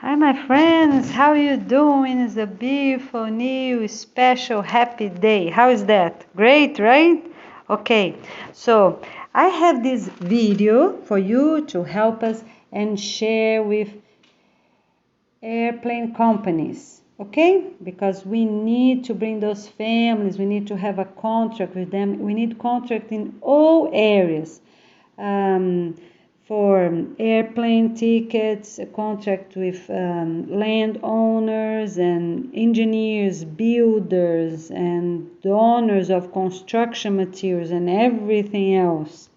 Hi, my friends. How you doing? It's a beautiful, new, special, happy day. How is that? Great, right? Okay. So I have this video for you to help us and share with airplane companies. Okay? Because we need to bring those families. We need to have a contract with them. We need contract in all areas. Um, for airplane tickets, a contract with landowners and engineers, builders, and the owners of construction materials and everything else.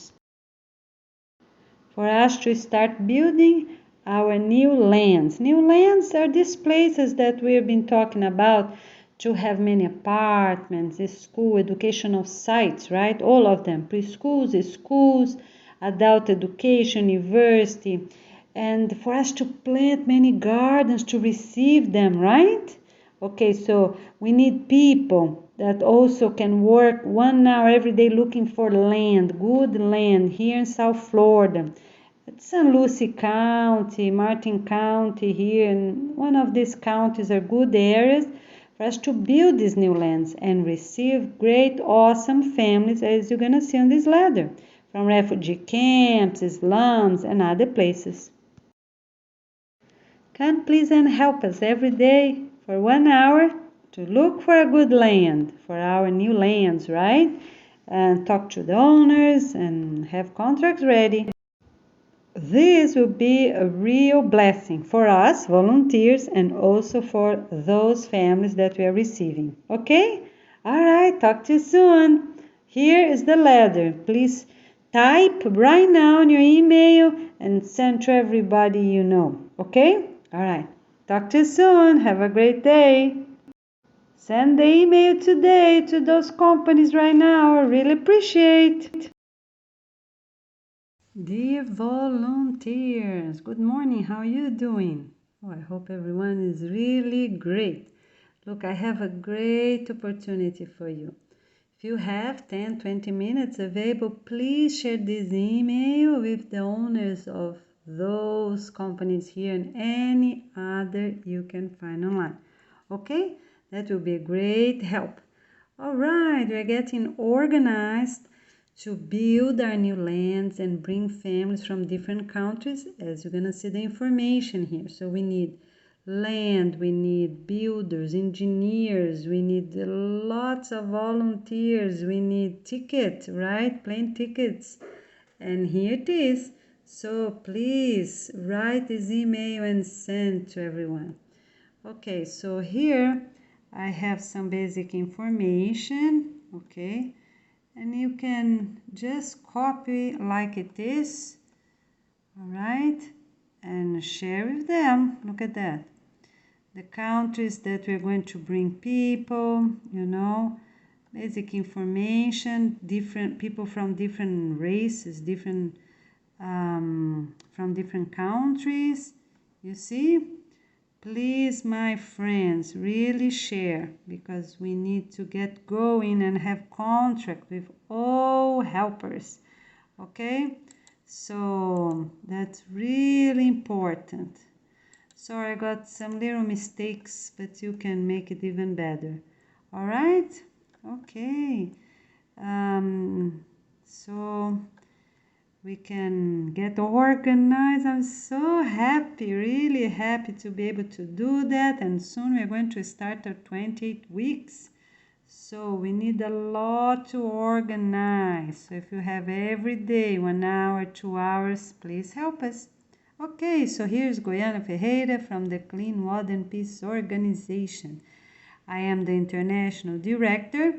For us to start building our new lands. New lands are these places that we've been talking about to have many apartments, school, educational sites, right? All of them, preschools, schools, adult education, university, and for us to plant many gardens to receive them, right? Okay, so we need people that also can work 1 hour every day looking for land, good land here in South Florida. It's San Lucie County, Martin County here, and one of these counties are good areas for us to build these new lands and receive great, awesome families, as you're going to see on this ladder, from refugee camps, slums, and other places. Come please and help us every day for 1 hour to look for a good land, for our new lands, right? And talk to the owners and have contracts ready. This will be a real blessing for us, volunteers, and also for those families that we are receiving. Okay? All right, talk to you soon. Here is the letter. Please type right now in your email and send to everybody you know. Okay? All right. Talk to you soon. Have a great day. Send the email today to those companies right now. I really appreciate. Dear volunteers, good morning. How are you doing? Oh, I hope everyone is really great. Look, I have a great opportunity for you. If you have 10, 20 minutes available, please share this email with the owners of those companies here and any other you can find online. Okay? That will be a great help. All right, we're getting organized to build our new lands and bring families from different countries, as you're going to see the information here. So we need land, we need builders, engineers, we need lots of volunteers, we need tickets, right? Plane tickets. And here it is. So please write this email and send to everyone. Okay, so here I have some basic information, okay? And you can just copy like it is, all right, and share with them. Look at that. The countries that we're going to bring people, basic information, different people from different races, different from different countries. You see? Please, my friends, really share, because we need to get going and have contract with all helpers. Okay? So that's really important. Sorry, I got some little mistakes, but you can make it even better. All right? Okay. So we can get organized. I'm so happy, really happy to be able to do that. And soon we're going to start our 28 weeks. So we need a lot to organize. So if you have every day 1 hour, 2 hours, please help us. Okay, so here's Goiana Ferreira from the Clean Water and Peace Organization. I am the International Director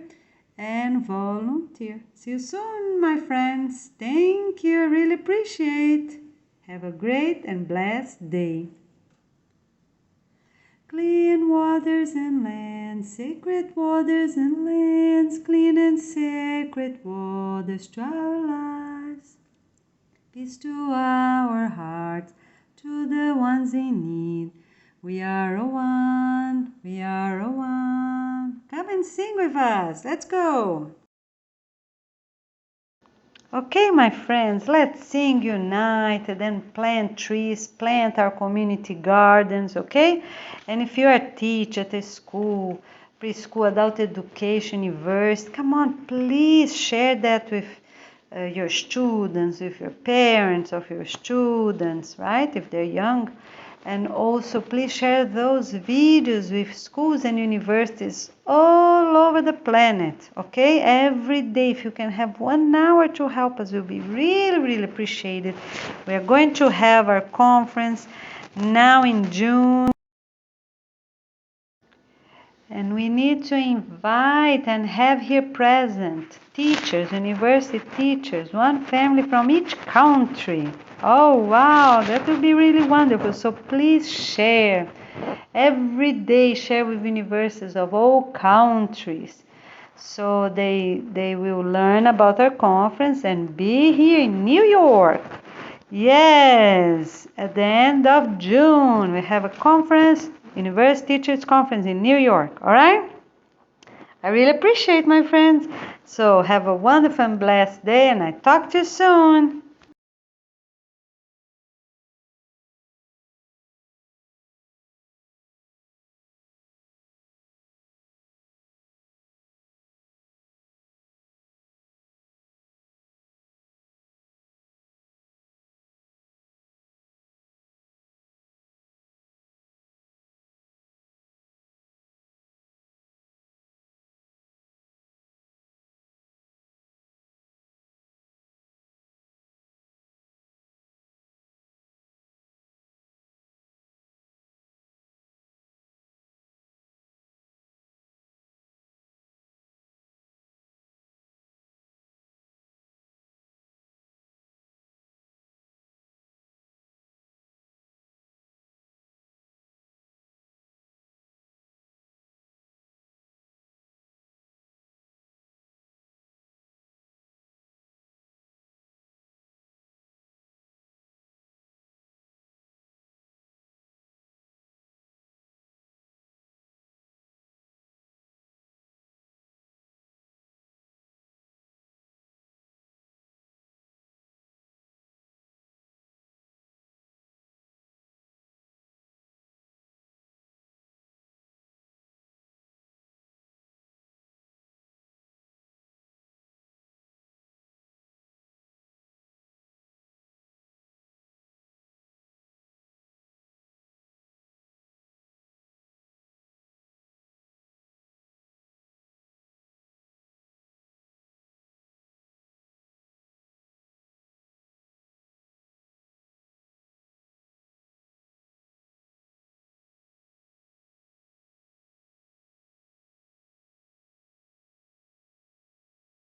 and volunteer. See you soon, my friends. Thank you. I really appreciate. Have a great and blessed day. Clean waters and lands, sacred waters and lands, clean and sacred waters to our lives. Peace to our hearts, to the ones in need. We are a one, we are a one. Come and sing with us. Let's go. Okay, my friends, let's sing united and plant trees, plant our community gardens, okay? And if you are a teacher at a school, preschool, adult education, university, come on, please share that with your students, with your parents of your students, right? If they're young. And also please share those videos with schools and universities all over the planet, okay? Every day, if you can have 1 hour to help us, will be really, really appreciated. We are going to have our conference now in June. And we need to invite and have here present teachers, university teachers, one family from each country. Oh, wow, that would be really wonderful. So please share. Every day share with universities of all countries. So they will learn about our conference and be here in New York. Yes, at the end of June, we have a conference, University Teachers Conference in New York, all right? I really appreciate my friends. So have a wonderful and blessed day, and I talk to you soon.